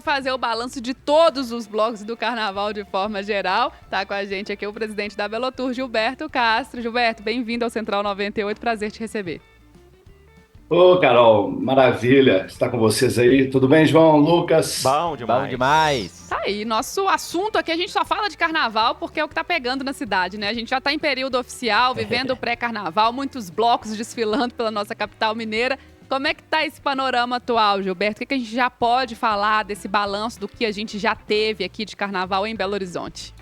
Fazer o balanço de todos os blocos do carnaval de forma geral. Tá com a gente aqui o presidente da Belotour, Gilberto Castro. Gilberto, bem-vindo ao Central 98, prazer te receber. Ô, Carol, maravilha estar com vocês aí. Tudo bem, João, Lucas? Bom Bom demais. demais. Tá aí, nosso assunto aqui, a gente só fala de carnaval porque é o que tá pegando na cidade, né? A gente já tá em período oficial, vivendo o pré-carnaval, muitos blocos desfilando pela nossa capital mineira. Como é que tá esse panorama atual, Gilberto? O que a gente já pode falar desse balanço do que a gente já teve aqui de carnaval em Belo Horizonte?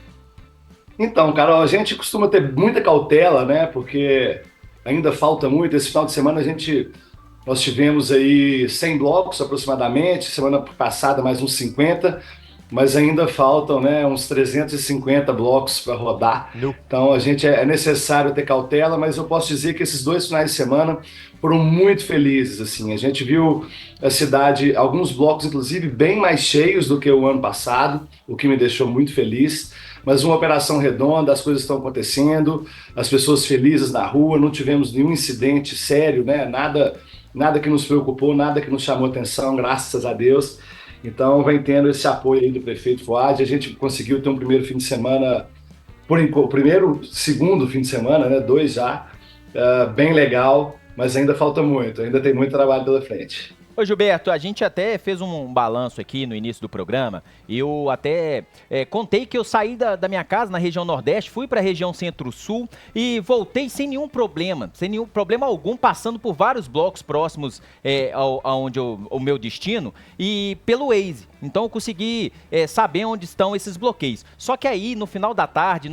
Então, Carol, a gente costuma ter muita cautela, né? Porque ainda falta muito. Esse final de semana nós tivemos aí 100 blocos aproximadamente, semana passada mais uns 50, mas ainda faltam, né, uns 350 blocos para rodar. Nu. Então é necessário ter cautela, mas eu posso dizer que esses 2 finais de semana foram muito felizes, assim. A gente viu a cidade, alguns blocos inclusive bem mais cheios do que o ano passado, o que me deixou muito feliz. Mas uma operação redonda, as coisas estão acontecendo, as pessoas felizes na rua, não tivemos nenhum incidente sério, né? Nada que nos preocupou, nada que nos chamou atenção, graças a Deus. Então, vem tendo esse apoio aí do prefeito Fuad. A gente conseguiu ter um primeiro fim de semana, segundo fim de semana, né? 2 já, bem legal, mas ainda falta muito, ainda tem muito trabalho pela frente. Ô Gilberto, a gente até fez um balanço aqui no início do programa. Eu até contei que eu saí da minha casa na região Nordeste, fui para a região Centro-Sul e voltei sem nenhum problema algum, passando por vários blocos próximos aonde o meu destino e pelo Waze. Então eu consegui saber onde estão esses bloqueios. Só que aí, no final da tarde,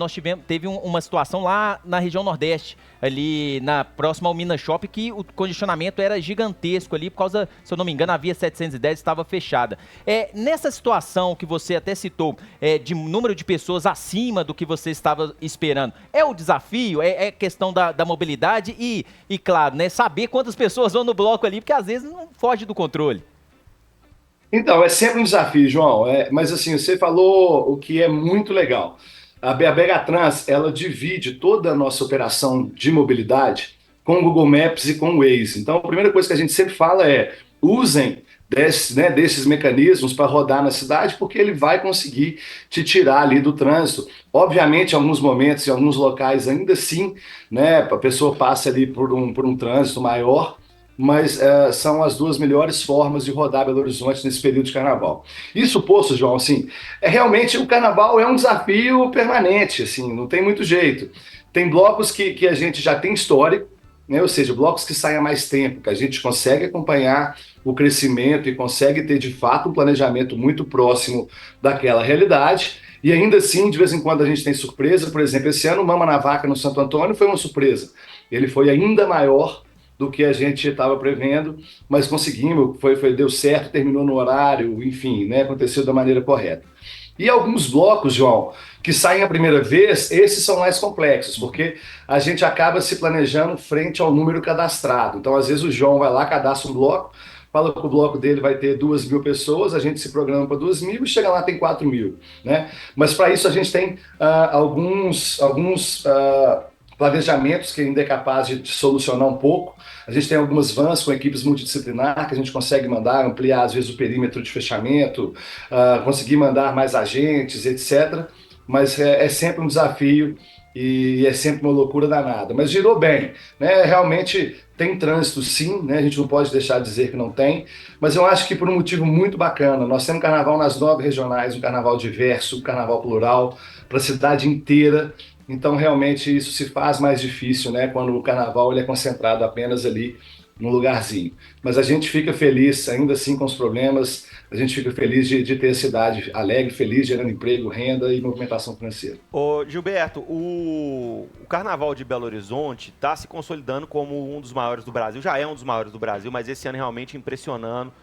teve uma situação lá na região Nordeste, ali próxima ao Minas Shopping, que o congestionamento era gigantesco ali, por causa, se eu não me engano, a via 710 estava fechada. Nessa situação que você até citou, de número de pessoas acima do que você estava esperando, o desafio, questão da mobilidade e claro, né, saber quantas pessoas vão no bloco ali, porque às vezes não foge do controle. Então, é sempre um desafio, João. Mas assim, você falou o que é muito legal. A BH Trans, ela divide toda a nossa operação de mobilidade com o Google Maps e com o Waze. Então, a primeira coisa que a gente sempre fala é usem desses mecanismos para rodar na cidade, porque ele vai conseguir te tirar ali do trânsito. Obviamente, em alguns momentos, em alguns locais, ainda assim, né, a pessoa passa ali por um trânsito maior, mas são as 2 melhores formas de rodar Belo Horizonte nesse período de carnaval. Isso posto, João, assim, realmente o carnaval é um desafio permanente, assim, não tem muito jeito. Tem blocos que a gente já tem histórico, né, ou seja, blocos que saem há mais tempo, que a gente consegue acompanhar o crescimento e consegue ter, de fato, um planejamento muito próximo daquela realidade. E ainda assim, de vez em quando a gente tem surpresa. Por exemplo, esse ano o Mama na Vaca no Santo Antônio foi uma surpresa. Ele foi ainda maior do que a gente estava prevendo, mas conseguimos, deu certo, terminou no horário, enfim, né, aconteceu da maneira correta. E alguns blocos, João, que saem a primeira vez, esses são mais complexos, porque a gente acaba se planejando frente ao número cadastrado. Então, às vezes, o João vai lá, cadastra um bloco, fala que o bloco dele vai ter 2.000 pessoas, a gente se programa para 2.000 e chega lá tem 4.000, né? Mas para isso a gente tem alguns planejamentos que ainda é capaz de solucionar um pouco. A gente tem algumas vans com equipes multidisciplinar que a gente consegue mandar, ampliar às vezes o perímetro de fechamento, conseguir mandar mais agentes, etc. Mas é sempre um desafio e é sempre uma loucura danada. Mas girou bem, né? Realmente tem trânsito sim, né? A gente não pode deixar de dizer que não tem, mas eu acho que por um motivo muito bacana. Nós temos carnaval nas 9 regionais, um carnaval diverso, um carnaval plural, para a cidade inteira. Então, realmente, isso se faz mais difícil, né? Quando o carnaval ele é concentrado apenas ali num lugarzinho. Mas a gente fica feliz, ainda assim, com os problemas, a gente fica feliz de ter a cidade alegre, feliz, gerando emprego, renda e movimentação financeira. Ô, Gilberto, o Carnaval de Belo Horizonte está se consolidando como um dos maiores do Brasil. Já é um dos maiores do Brasil, mas esse ano realmente impressionando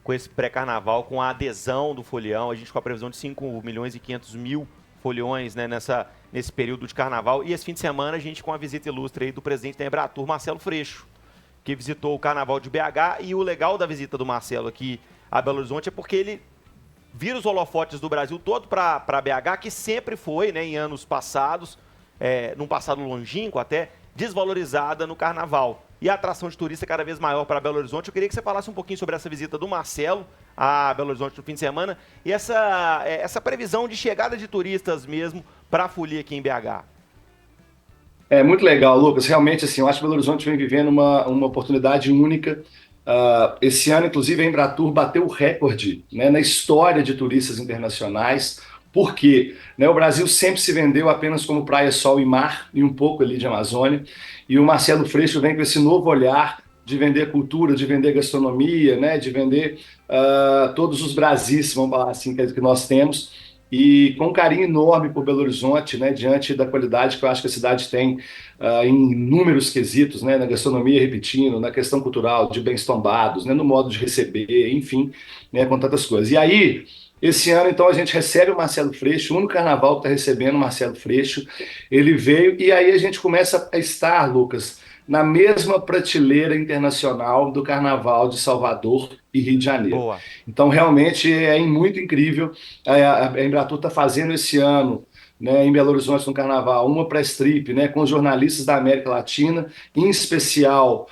com esse pré-carnaval, com a adesão do folião. A gente com a previsão de 5.500.000 foliões, né, nesse período de carnaval. E esse fim de semana a gente com a visita ilustre aí do presidente da Embratur, Marcelo Freixo, que visitou o Carnaval de BH. E o legal da visita do Marcelo aqui a Belo Horizonte é porque ele vira os holofotes do Brasil todo para BH, que sempre foi, né, em anos passados, num passado longínquo até, desvalorizada no Carnaval. E a atração de turista é cada vez maior para Belo Horizonte. Eu queria que você falasse um pouquinho sobre essa visita do Marcelo a Belo Horizonte no fim de semana e essa previsão de chegada de turistas mesmo para a folia aqui em BH. É muito legal, Lucas. Realmente, assim, eu acho que Belo Horizonte vem vivendo uma oportunidade única. Esse ano, inclusive, a Embratur bateu o recorde, né, na história de turistas internacionais. Por quê? Né, o Brasil sempre se vendeu apenas como praia, sol e mar, e um pouco ali de Amazônia. E o Marcelo Freixo vem com esse novo olhar de vender cultura, de vender gastronomia, né, de vender todos os Brasis, vamos falar assim, que nós temos. E com um carinho enorme por Belo Horizonte, né, diante da qualidade que eu acho que a cidade tem em inúmeros quesitos, né, na gastronomia, repetindo, na questão cultural, de bens tombados, né, no modo de receber, enfim, né, com tantas coisas. E aí, esse ano, então, a gente recebe o Marcelo Freixo, o único carnaval que está recebendo o Marcelo Freixo. Ele veio e aí a gente começa a estar, Lucas, na mesma prateleira internacional do Carnaval de Salvador e Rio de Janeiro. Boa. Então, realmente, é muito incrível. A Embratur está fazendo esse ano, né, em Belo Horizonte, no Carnaval, uma press trip, né, com jornalistas da América Latina, em especial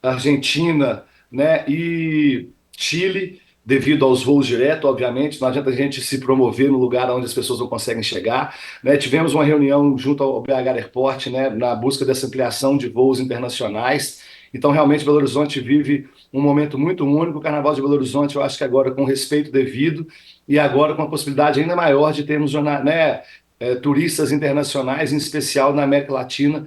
Argentina, né, e Chile, devido aos voos diretos, obviamente, não adianta a gente se promover no lugar onde as pessoas não conseguem chegar, né? Tivemos uma reunião junto ao BH Airport, né, na busca dessa ampliação de voos internacionais. Então, realmente, Belo Horizonte vive um momento muito único. O Carnaval de Belo Horizonte, eu acho que agora com respeito devido e agora com a possibilidade ainda maior de termos, né, turistas internacionais, em especial na América Latina,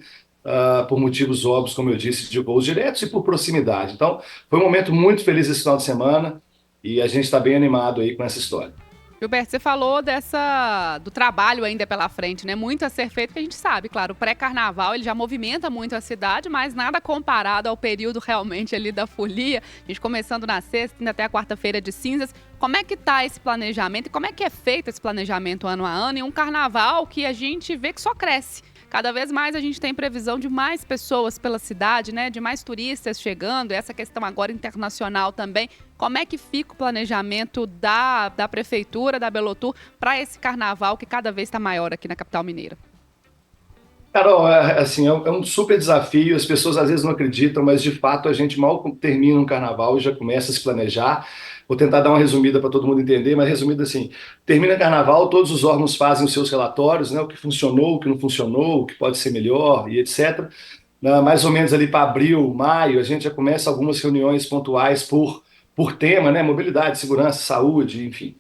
por motivos óbvios, como eu disse, de voos diretos e por proximidade. Então, foi um momento muito feliz esse final de semana. E a gente está bem animado aí com essa história. Gilberto, você falou do trabalho ainda pela frente, né? Muito a ser feito, que a gente sabe, claro, o pré-carnaval ele já movimenta muito a cidade, mas nada comparado ao período realmente ali da folia. A gente começando na sexta, indo até a quarta-feira de cinzas. Como é que tá esse planejamento e como é que é feito esse planejamento ano a ano em um carnaval que a gente vê que só cresce? Cada vez mais a gente tem previsão de mais pessoas pela cidade, né? De mais turistas chegando, essa questão agora internacional também. Como é que fica o planejamento da Prefeitura, da Belotur, para esse carnaval que cada vez está maior aqui na capital mineira? Carol, assim, é um super desafio, as pessoas às vezes não acreditam, mas de fato a gente mal termina um carnaval e já começa a se planejar. Vou tentar dar uma resumida para todo mundo entender, mas resumida assim, termina carnaval, todos os órgãos fazem os seus relatórios, né, o que funcionou, o que não funcionou, o que pode ser melhor e etc. Mais ou menos ali para abril, maio, a gente já começa algumas reuniões pontuais por tema, né, mobilidade, segurança, saúde, enfim.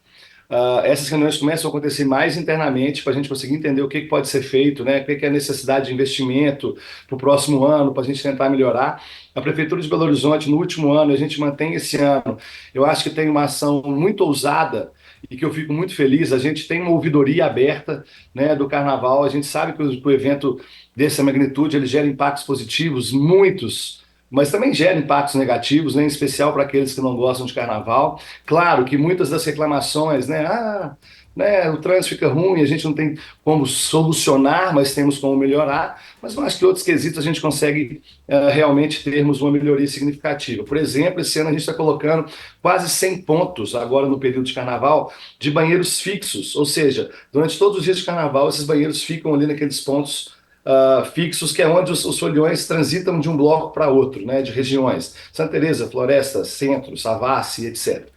Essas reuniões começam a acontecer mais internamente para a gente conseguir entender o que pode ser feito, né? O que é a necessidade de investimento para o próximo ano, para a gente tentar melhorar. A Prefeitura de Belo Horizonte, no último ano, a gente mantém esse ano, eu acho que tem uma ação muito ousada e que eu fico muito feliz. A gente tem uma ouvidoria aberta, né, do Carnaval, a gente sabe que o evento dessa magnitude ele gera impactos positivos, muitos, mas também gera impactos negativos, né, em especial para aqueles que não gostam de carnaval. Claro que muitas das reclamações, né, o trânsito fica ruim, a gente não tem como solucionar, mas temos como melhorar, mas eu acho que outros quesitos a gente consegue realmente termos uma melhoria significativa. Por exemplo, esse ano a gente está colocando quase 100 pontos, agora no período de carnaval, de banheiros fixos, ou seja, durante todos os dias de carnaval, esses banheiros ficam ali naqueles pontos fixos, que é onde os foliões transitam de um bloco para outro, né, de regiões. Santa Teresa, Floresta, Centro, Savassi, etc.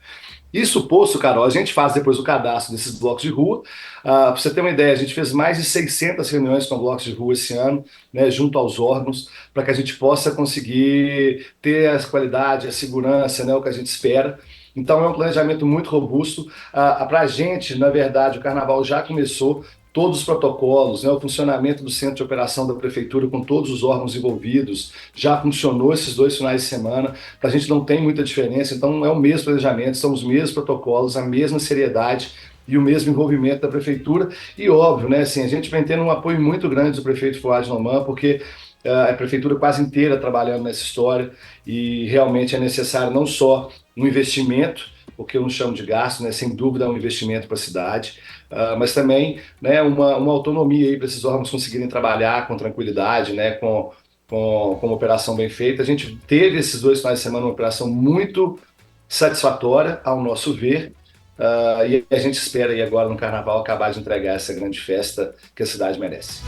Isso posto, Carol, a gente faz depois o cadastro desses blocos de rua. Para você ter uma ideia, a gente fez mais de 600 reuniões com blocos de rua esse ano, né, junto aos órgãos, para que a gente possa conseguir ter a qualidade, a segurança, né, o que a gente espera. Então é um planejamento muito robusto. Para a gente, na verdade, o carnaval já começou, todos os protocolos, né, o funcionamento do centro de operação da prefeitura com todos os órgãos envolvidos, já funcionou esses 2 finais de semana, para a gente não tem muita diferença, então é o mesmo planejamento, são os mesmos protocolos, a mesma seriedade e o mesmo envolvimento da prefeitura, e óbvio, né, assim, a gente vem tendo um apoio muito grande do prefeito Fuad Noman, porque a prefeitura quase inteira trabalhando nessa história, e realmente é necessário não só um investimento, porque eu não chamo de gasto, né, sem dúvida é um investimento para a cidade, mas também, né, uma autonomia para esses órgãos conseguirem trabalhar com tranquilidade, né, com uma operação bem feita. A gente teve esses 2 finais de semana uma operação muito satisfatória, ao nosso ver, e a gente espera aí agora no Carnaval acabar de entregar essa grande festa que a cidade merece.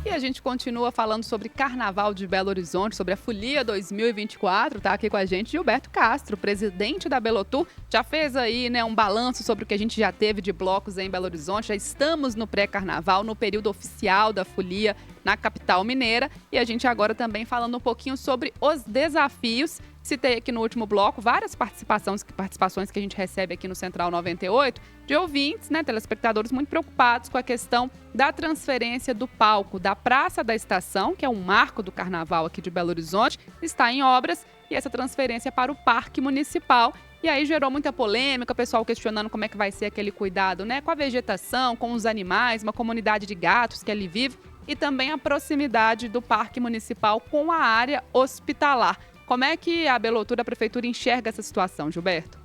E a gente continua falando sobre Carnaval de Belo Horizonte, sobre a Folia 2024. Tá aqui com a gente Gilberto Castro, presidente da Belotur. Já fez aí, né, um balanço sobre o que a gente já teve de blocos em Belo Horizonte. Já estamos no pré-carnaval, no período oficial da Folia na capital mineira. E a gente agora também falando um pouquinho sobre os desafios. Citei aqui no último bloco várias participações que a gente recebe aqui no Central 98 de ouvintes, né, telespectadores muito preocupados com a questão da transferência do palco da Praça da Estação, que é um marco do carnaval aqui de Belo Horizonte, está em obras, e essa transferência para o Parque Municipal. E aí gerou muita polêmica, o pessoal questionando como é que vai ser aquele cuidado, né, com a vegetação, com os animais, uma comunidade de gatos que ali vive, e também a proximidade do Parque Municipal com a área hospitalar. Como é que a Belotur, a Prefeitura, enxerga essa situação, Gilberto?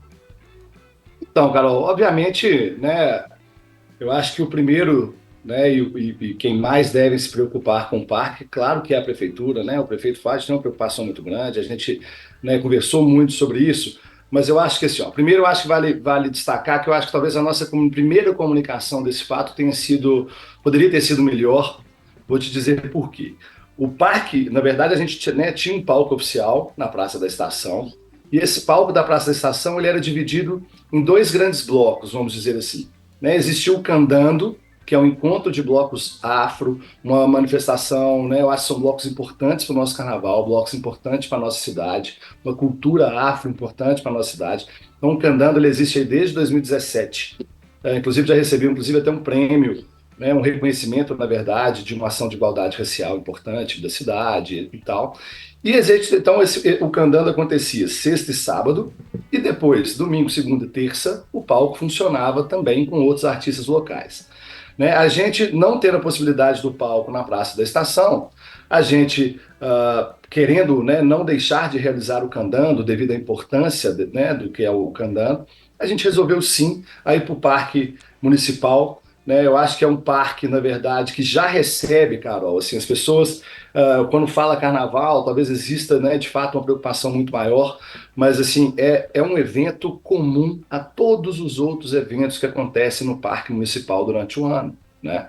Então, Carol, obviamente, né, eu acho que o primeiro, né, e quem mais deve se preocupar com o parque, claro que é a Prefeitura, né, o prefeito Fábio tem uma preocupação muito grande, a gente, né, conversou muito sobre isso, mas eu acho que assim, ó, primeiro eu acho que vale destacar que eu acho que talvez a nossa primeira comunicação desse fato poderia ter sido melhor, vou te dizer por quê. O parque, na verdade, a gente, né, tinha um palco oficial na Praça da Estação, e esse palco da Praça da Estação ele era dividido em dois grandes blocos, vamos dizer assim. Né? Existia o Candando, que é um encontro de blocos afro, uma manifestação, né, eu acho que são blocos importantes para o nosso carnaval, blocos importantes para a nossa cidade, uma cultura afro importante para a nossa cidade. Então o Candando ele existe aí desde 2017. Inclusive já recebeu até um prêmio, né, um reconhecimento, na verdade, de uma ação de igualdade racial importante da cidade e tal. E existe, então, o Candando acontecia sexta e sábado, e depois, domingo, segunda e terça, o palco funcionava também com outros artistas locais. Né, a gente não tendo a possibilidade do palco na Praça da Estação, a gente, querendo, né, não deixar de realizar o Candando devido à importância né, do que é o Candando, a gente resolveu sim ir para o Parque Municipal. Né, eu acho que é um parque, na verdade, que já recebe, Carol, assim, as pessoas, quando fala carnaval, talvez exista, né, de fato, uma preocupação muito maior, mas assim, é um evento comum a todos os outros eventos que acontecem no Parque Municipal durante o ano. Né?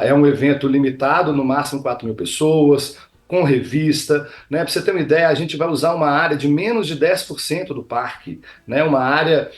É um evento limitado, no máximo 4.000 pessoas, com revista, né? Para você ter uma ideia, a gente vai usar uma área de menos de 10% do parque, né? Uma área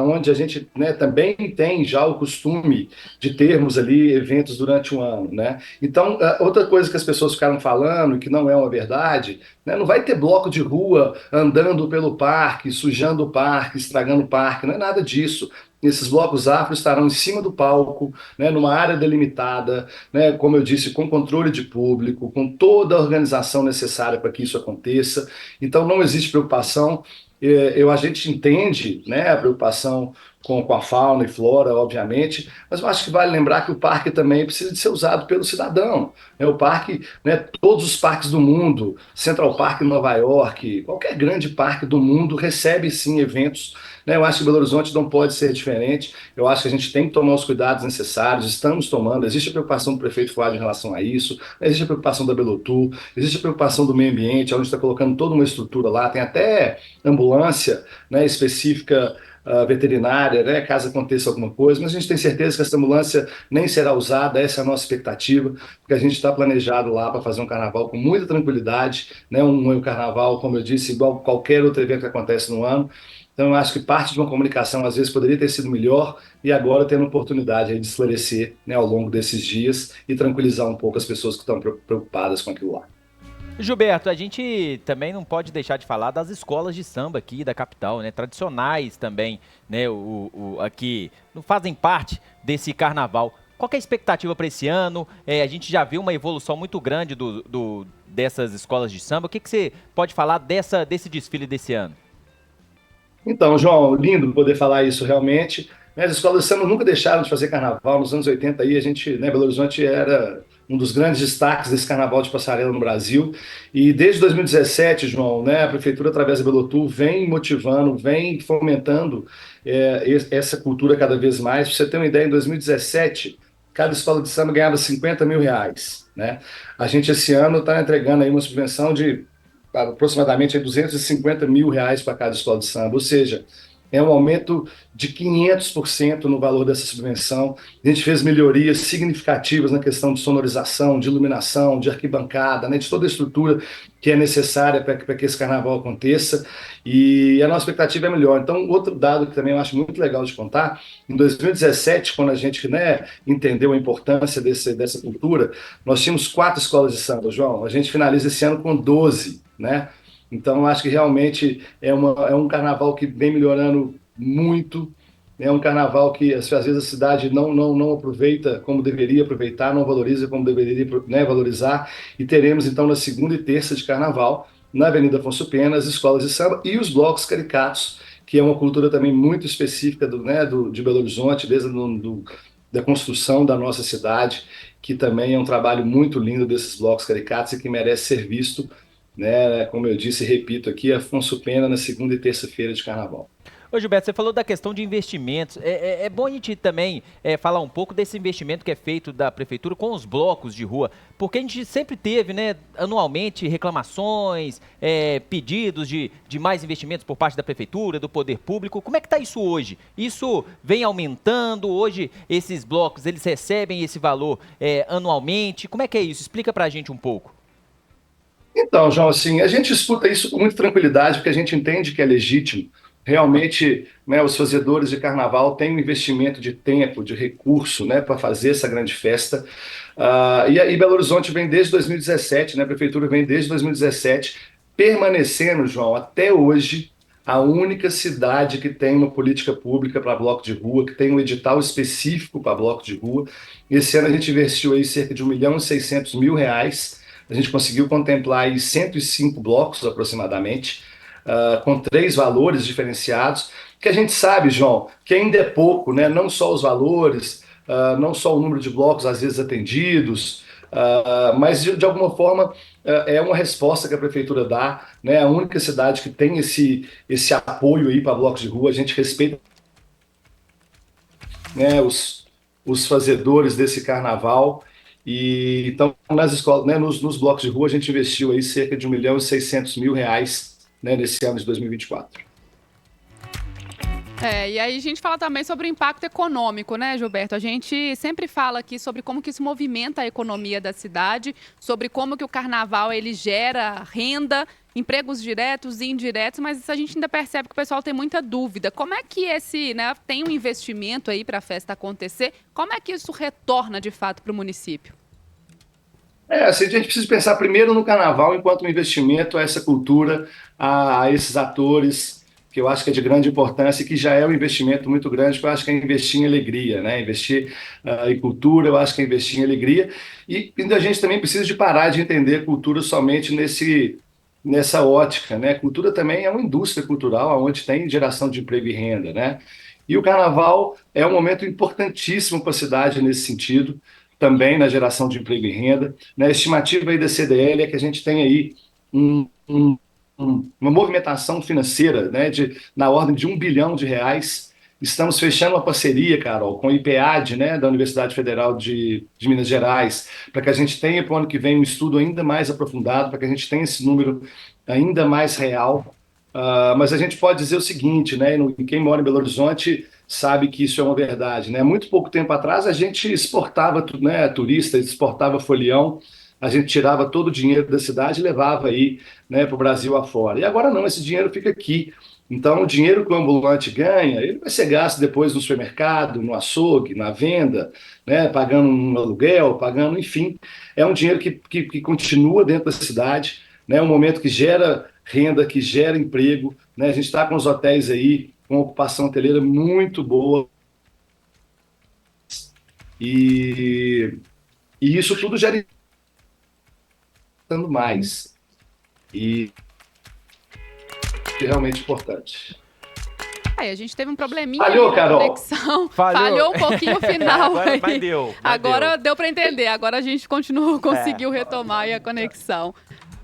onde a gente, né, também tem já o costume de termos ali eventos durante o ano, né? Então, outra coisa que as pessoas ficaram falando, que não é uma verdade, né, não vai ter bloco de rua andando pelo parque, sujando o parque, estragando o parque, não é nada disso. Esses blocos afro estarão em cima do palco, né, numa área delimitada, né, como eu disse, com controle de público, com toda a organização necessária para que isso aconteça. Então, não existe preocupação. A gente entende, né, a preocupação com a fauna e flora, obviamente, mas eu acho que vale lembrar que o parque também precisa de ser usado pelo cidadão. Né? O parque, né, todos os parques do mundo, Central Park em Nova York, qualquer grande parque do mundo recebe sim eventos. Né? Eu acho que Belo Horizonte não pode ser diferente. Eu acho que a gente tem que tomar os cuidados necessários, estamos tomando. Existe a preocupação do prefeito Flávio em relação a isso, existe a preocupação da Belotur, existe a preocupação do meio ambiente, onde está colocando toda uma estrutura lá, tem até ambulância, né, específica veterinária, né, caso aconteça alguma coisa, mas a gente tem certeza que essa ambulância nem será usada, essa é a nossa expectativa, porque a gente está planejado lá para fazer um carnaval com muita tranquilidade, né, um carnaval, como eu disse, igual qualquer outro evento que acontece no ano. Então eu acho que parte de uma comunicação às vezes poderia ter sido melhor e agora tendo a oportunidade aí de esclarecer, né, ao longo desses dias e tranquilizar um pouco as pessoas que estão preocupadas com aquilo lá. Gilberto, a gente também não pode deixar de falar das escolas de samba aqui da capital, né? Tradicionais também, né? Aqui não fazem parte desse carnaval. Qual que é a expectativa para esse ano? A gente já viu uma evolução muito grande dessas escolas de samba. O que você pode falar desse desfile desse ano? Então, João, lindo poder falar isso realmente. As escolas de samba nunca deixaram de fazer carnaval. Nos anos 80 aí a gente, né, Belo Horizonte era um dos grandes destaques desse carnaval de passarela no Brasil. E desde 2017, João, né, a prefeitura, através da Belotur, vem motivando, vem fomentando essa cultura cada vez mais. Para você ter uma ideia, em 2017, cada escola de samba ganhava R$50 mil. Né? A gente, esse ano, está entregando aí uma subvenção de aproximadamente R$250 mil para cada escola de samba. Ou seja, é um aumento de 500% no valor dessa subvenção. A gente fez melhorias significativas na questão de sonorização, de iluminação, de arquibancada, né, de toda a estrutura que é necessária para que esse carnaval aconteça, e a nossa expectativa é melhor. Então, outro dado que também eu acho muito legal de contar, em 2017, quando a gente, né, entendeu a importância dessa cultura, nós tínhamos 4 escolas de samba, João, a gente finaliza esse ano com 12, né? Então, eu acho que realmente é um carnaval que vem melhorando muito. É um carnaval que, às vezes, a cidade não aproveita como deveria aproveitar, não valoriza como deveria, né, valorizar. E teremos, então, na segunda e terça de carnaval, na Avenida Afonso Pena, as escolas de samba e os blocos caricatos, que é uma cultura também muito específica de Belo Horizonte, desde da construção da nossa cidade, que também é um trabalho muito lindo desses blocos caricatos e que merece ser visto, né? Como eu disse e repito aqui, Afonso Pena na segunda e terça-feira de carnaval. Ô Gilberto, você falou da questão de investimentos. É bom a gente também falar um pouco desse investimento que é feito da prefeitura com os blocos de rua, porque a gente sempre teve, né, anualmente, reclamações, pedidos de mais investimentos por parte da prefeitura, do poder público. Como é que está isso hoje? Isso vem aumentando? Hoje esses blocos, eles recebem esse valor anualmente? Como é que é isso? Explica pra gente um pouco. Então, João, assim, a gente escuta isso com muita tranquilidade, porque a gente entende que é legítimo. Realmente, né, os fazedores de carnaval têm um investimento de tempo, de recurso, né, para fazer essa grande festa. E Belo Horizonte vem desde 2017, né, a prefeitura vem desde 2017, permanecendo, João, até hoje, a única cidade que tem uma política pública para bloco de rua, que tem um edital específico para bloco de rua. Esse ano a gente investiu aí cerca de R$ 1.600.000. A gente conseguiu contemplar aí 105 blocos aproximadamente, com 3 valores diferenciados, que a gente sabe, João, que ainda é pouco, né? Não só os valores, não só o número de blocos às vezes atendidos, mas de alguma forma é uma resposta que a prefeitura dá, né? A única cidade que tem esse apoio aí para blocos de rua, a gente respeita, né, os fazedores desse carnaval. E então, nas escolas, né, nos blocos de rua, a gente investiu aí cerca de R$ 1.600.000, né, nesse ano de 2024. E aí a gente fala também sobre o impacto econômico, né, Gilberto? A gente sempre fala aqui sobre como que isso movimenta a economia da cidade, sobre como que o carnaval ele gera renda, empregos diretos e indiretos, mas a gente ainda percebe que o pessoal tem muita dúvida. Como é que né, tem um investimento aí para a festa acontecer? Como é que isso retorna de fato para o município? Assim, a gente precisa pensar primeiro no carnaval enquanto um investimento a essa cultura, a esses atores, que eu acho que é de grande importância e que já é um investimento muito grande, que eu acho que é investir em alegria, né? Investir em cultura, eu acho que é investir em alegria. E a gente também precisa de parar de entender cultura somente nessa ótica, né? Cultura também é uma indústria cultural onde tem geração de emprego e renda, né? E o carnaval é um momento importantíssimo para a cidade nesse sentido, também na geração de emprego e renda. Né? A estimativa aí da CDL é que a gente tem aí uma movimentação financeira, né, na ordem de R$ 1 bilhão. Estamos fechando uma parceria, Carol, com o IPEAD, né, da Universidade Federal de Minas Gerais, para que a gente tenha para o ano que vem um estudo ainda mais aprofundado, para que a gente tenha esse número ainda mais real. Mas a gente pode dizer o seguinte, né, quem mora em Belo Horizonte sabe que isso é uma verdade, né? Muito pouco tempo atrás a gente exportava, né, turistas, exportava folião, a gente tirava todo o dinheiro da cidade e levava aí, né, para o Brasil afora. E agora não, esse dinheiro fica aqui. Então, o dinheiro que o ambulante ganha, ele vai ser gasto depois no supermercado, no açougue, na venda, né, pagando um aluguel, pagando, enfim. É um dinheiro que continua dentro da cidade, né, um momento que gera renda, que gera emprego, né? A gente está com os hotéis aí, com ocupação hoteleira muito boa. E isso tudo gera mais. E é realmente importante. A gente teve um probleminha Falhou, na Carol. conexão. Falhou um pouquinho o final. Agora deu para entender. Agora a gente conseguiu retomar aí a conexão.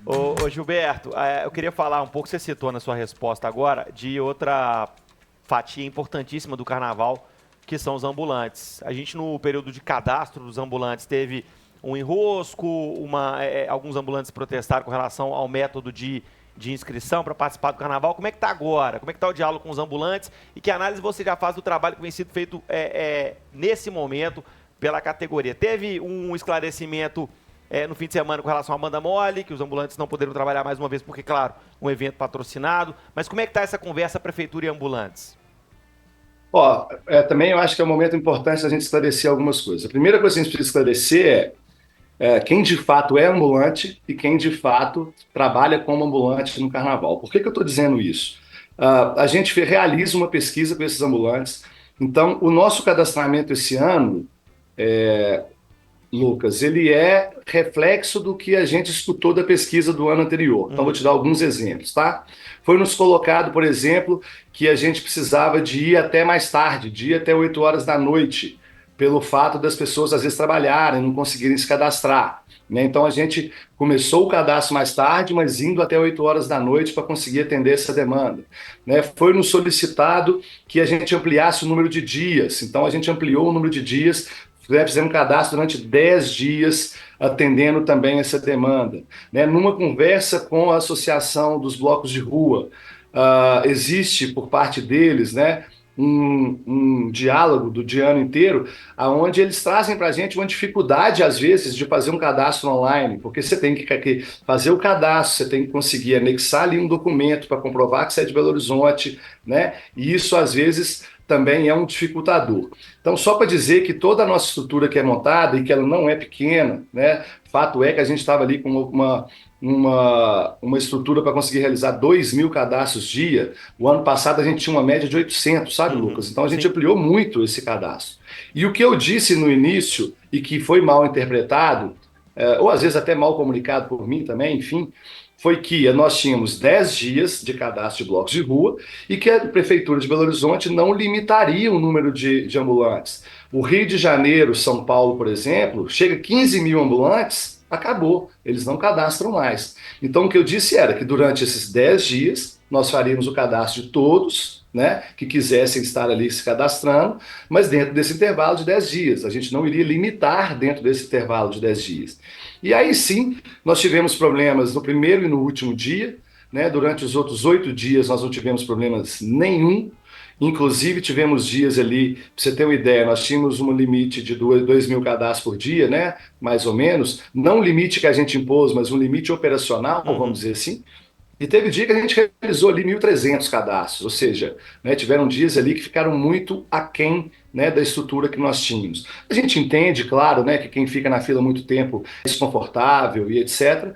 Ô Gilberto, eu queria falar um pouco, você citou na sua resposta agora, de outra fatia importantíssima do carnaval, que são os ambulantes. A gente, no período de cadastro dos ambulantes, teve um enrosco, alguns ambulantes protestaram com relação ao método de de inscrição para participar do carnaval. Como é que está agora? Como é que está o diálogo com os ambulantes? E que análise você já faz do trabalho que vem sendo feito nesse momento pela categoria? Teve um esclarecimento no fim de semana com relação à banda mole, que os ambulantes não poderiam trabalhar mais uma vez porque, claro, um evento patrocinado. Mas como é que está essa conversa prefeitura e ambulantes? Também eu acho que é um momento importante a gente esclarecer algumas coisas. A primeira coisa que a gente precisa esclarecer quem de fato é ambulante e quem de fato trabalha como ambulante no carnaval. Por que eu estou dizendo isso? A gente realiza uma pesquisa com esses ambulantes. Então, o nosso cadastramento esse ano, Lucas, ele é reflexo do que a gente escutou da pesquisa do ano anterior. Então, vou te dar alguns exemplos, tá? Foi nos colocado, por exemplo, que a gente precisava de ir até mais tarde, de ir até 8 horas da noite, pelo fato das pessoas às vezes trabalharem, não conseguirem se cadastrar, né? Então a gente começou o cadastro mais tarde, mas indo até 8 horas da noite para conseguir atender essa demanda, né? Foi nos solicitado que a gente ampliasse o número de dias, então a gente ampliou o número de dias, fizemos cadastro durante 10 dias, atendendo também essa demanda, né? Numa conversa com a Associação dos Blocos de Rua, existe por parte deles, né, um diálogo do ano inteiro, onde eles trazem para a gente uma dificuldade, às vezes, de fazer um cadastro online, porque você tem que fazer o cadastro, você tem que conseguir anexar ali um documento para comprovar que você é de Belo Horizonte, né? E isso, às vezes, também é um dificultador. Então, só para dizer que toda a nossa estrutura que é montada e que ela não é pequena, né? Fato é que a gente estava ali com uma estrutura para conseguir realizar 2.000 cadastros dia. O ano passado a gente tinha uma média de 800, sabe, Lucas? Então a gente ampliou muito esse cadastro. E o que eu disse no início, e que foi mal interpretado, ou às vezes até mal comunicado por mim também, enfim, foi que nós tínhamos 10 dias de cadastro de blocos de rua e que a Prefeitura de Belo Horizonte não limitaria o número de ambulantes. O Rio de Janeiro, São Paulo, por exemplo, chega a 15.000 ambulantes, acabou, eles não cadastram mais. Então o que eu disse era que durante esses 10 dias nós faríamos o cadastro de todos, né, que quisessem estar ali se cadastrando, mas dentro desse intervalo de 10 dias. A gente não iria limitar dentro desse intervalo de 10 dias. E aí sim, nós tivemos problemas no primeiro e no último dia, né? Durante os outros 8 dias nós não tivemos problemas nenhum. Inclusive tivemos dias ali, para você ter uma ideia, nós tínhamos um limite de 2.000 cadastros por dia, né? Mais ou menos. Não o limite que a gente impôs, mas um limite operacional, vamos dizer assim. E teve dia que a gente realizou ali 1.300 cadastros, ou seja, né, tiveram dias ali que ficaram muito aquém, né, da estrutura que nós tínhamos. A gente entende, claro, né, que quem fica na fila muito tempo é desconfortável e etc.,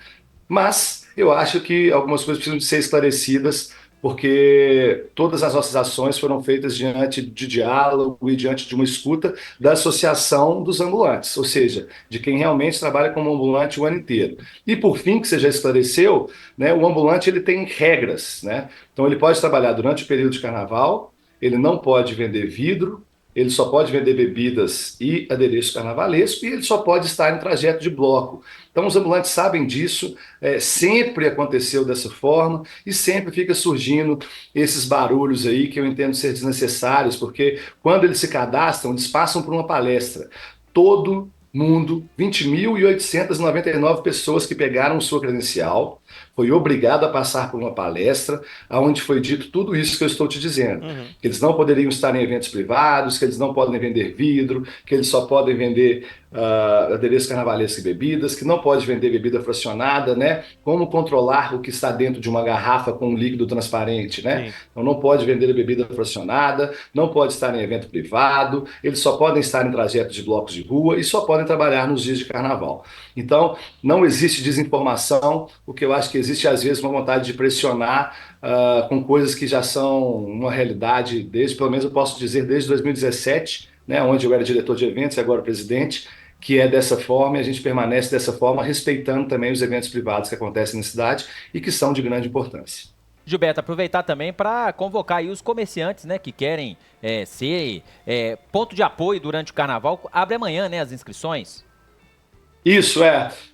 mas eu acho que algumas coisas precisam de ser esclarecidas, porque todas as nossas ações foram feitas diante de diálogo e diante de uma escuta da Associação dos Ambulantes, ou seja, de quem realmente trabalha como ambulante o ano inteiro. E por fim, que você já esclareceu, né, o ambulante ele tem regras, né? Então ele pode trabalhar durante o período de carnaval, ele não pode vender vidro, ele só pode vender bebidas e adereço carnavalesco e ele só pode estar em trajeto de bloco. Então os ambulantes sabem disso, sempre aconteceu dessa forma e sempre fica surgindo esses barulhos aí que eu entendo ser desnecessários, porque quando eles se cadastram, eles passam por uma palestra. Todo mundo, 20.899 pessoas que pegaram sua credencial, foi obrigado a passar por uma palestra onde foi dito tudo isso que eu estou te dizendo. Que eles não poderiam estar em eventos privados, que eles não podem vender vidro, que eles só podem vender adereço carnavalesco e bebidas, que não pode vender bebida fracionada, né? Como controlar o que está dentro de uma garrafa com um líquido transparente, né? Então não pode vender bebida fracionada, não pode estar em evento privado, eles só podem estar em trajetos de blocos de rua e só podem trabalhar nos dias de carnaval. Então não existe desinformação, o que eu acho que existe às vezes uma vontade de pressionar com coisas que já são uma realidade desde, pelo menos eu posso dizer, desde 2017, né? Onde eu era diretor de eventos e agora presidente, que é dessa forma e a gente permanece dessa forma, respeitando também os eventos privados que acontecem na cidade e que são de grande importância. Gilberto, aproveitar também para convocar aí os comerciantes, né, que querem ser ponto de apoio durante o carnaval. Abre amanhã, né, as inscrições? Isso,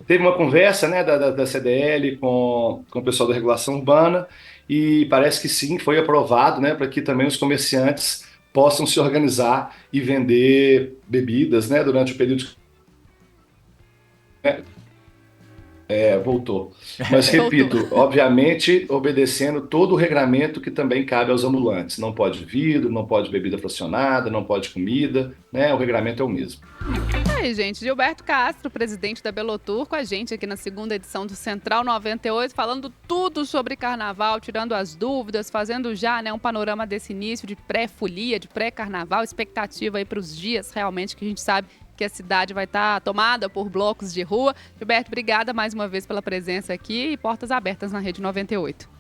teve uma conversa, né, da CDL com o pessoal da regulação urbana e parece que sim, foi aprovado, né, para que também os comerciantes possam se organizar e vender bebidas, né, durante o período de... Voltou. Mas repito, obviamente, obedecendo todo o regramento que também cabe aos ambulantes. Não pode vidro, não pode bebida fracionada, não pode comida, né? O regramento é o mesmo. Aí, gente, Gilberto Castro, presidente da Belotour, com a gente aqui na segunda edição do Central 98, falando tudo sobre carnaval, tirando as dúvidas, fazendo já, né, um panorama desse início de pré-folia, de pré-carnaval, expectativa aí para os dias realmente que a gente sabe que a cidade vai estar tomada por blocos de rua. Gilberto, obrigada mais uma vez pela presença aqui e portas abertas na Rede 98.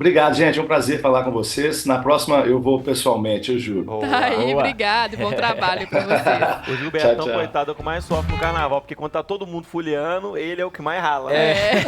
Obrigado, gente. É um prazer falar com vocês. Na próxima eu vou pessoalmente, eu juro. Boa. Tá aí, obrigado e bom trabalho para vocês. O Gilbertão, Tchau. coitado, é o que mais sofre no carnaval, porque quando tá todo mundo fuliando, ele é o que mais rala, né?